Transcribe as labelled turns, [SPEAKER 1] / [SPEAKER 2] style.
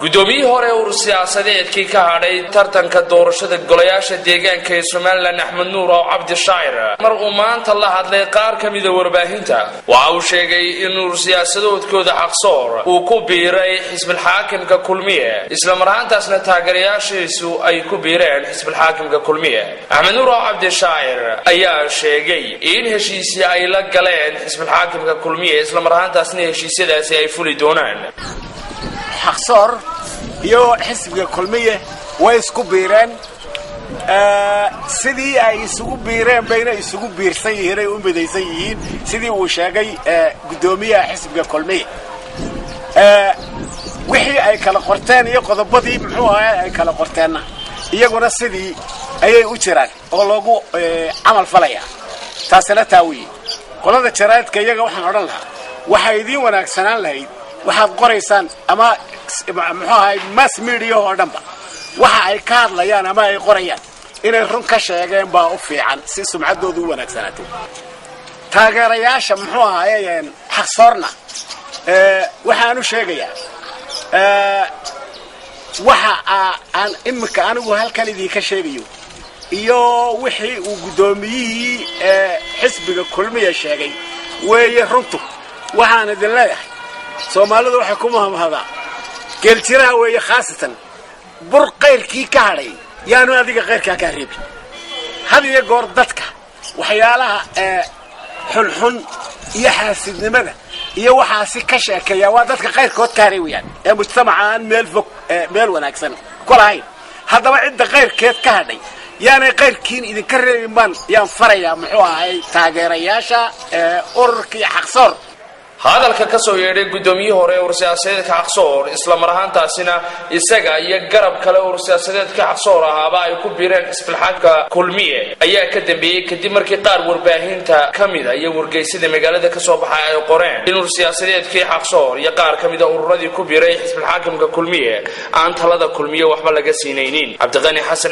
[SPEAKER 1] gudoomiye hore ur siyaasadeedkii ka hadhay tartanka doorashada golayaasha deegaanka ee Soomaaliland Axmed Nuur oo Cabdi Shaacir mar uu maanta la hadlay qaar kamid ah warbaahinta waxa uu sheegay in ur siyaasadoodkooda xaqsoor uu ku biiray xisbiga xaakimka kulmiye isla marhaantaasna taageerayaashiisu ay ku biireen xisbiga xaakimka kulmiye Axmed Nuur oo Cabdi Shaacir ayaa sheegay in heshiisii ay la galeen xisbiga xaakimka kulmiye isla marhaantaasna heshiisyadaasi ay fuli doonaan
[SPEAKER 2] xaqsoor iyo xisbiga kulmiye way isku biireen sidii ay isugu biireen bayna isugu biirsan yihiin ay u midaysan yihiin sidii uu sheegay gudoomiyaha xisbiga kulmiye wixii ay kala qorteen iyo qodobadii muxuu ahaa ay kala qorteenna iyaguna sidii ayay u jiraan oo loogu amal falaya taasina taawiye qolada jaraadka iyaga waxaan odhan lahaa waxa idin wanaagsanaan lahayd waxaad qoraysaan ama muxuu ahaa mass media oo dhanba waxa ay ka hadlayaan ama ay qorayaan inay run ka sheegeen baa u fiican si sumcaddoodu u wanaagsanaato taageerayaasha muxuu ahaa xaqsoorna waxaan u sheegayaa waxa aan imika anigu halkan idinka sheegayo iyo wixii uu gudoomiyihii xisbiga kulmiye sheegay weeye runtu waxaan idin leeyahay Soomaalidu waxay ku mahadnaqdaa geeltiraha weeye khaasatan bur qeyrkii ka hadhay yaanu adiga qeyrka ka reebin hadiya goor dadka waxyaalaha xulxun iyo xaasidnimada iyo waxaasi ka sheekeeya waa dadka qeyrkood ka reebiyaan ee mujtamacaan meel wanaagsan kulahayn haddaba cidda qeyrkeed ka hadhay yaanay qeyrkiin idinka reebin baan yaan farayaa muxuu ahay taageerayaasha ururkii xaqsoor
[SPEAKER 1] hadalka ka soo yeedhay gudoomiye hore ur siyaasadeedka xaqsoor isla marhaantaasina isaga iyo garab kale ur siyaasadeedka xaqsoor ahaaba ay ku biireen xisbiga xaakimka kulmiye ayaa ka dambeeyay kadib markii qaar warbaahinta kamid ah iyo wargeysada magaalada ka soo baxay ay qoreen in ur siyaasadeedkii xaqsoor iyo qaar kamid ah ururadii ku biiray xisbiga xaakimka kulmiye aan talada kulmiye waxba laga siinaynin Cabdiqani Xasan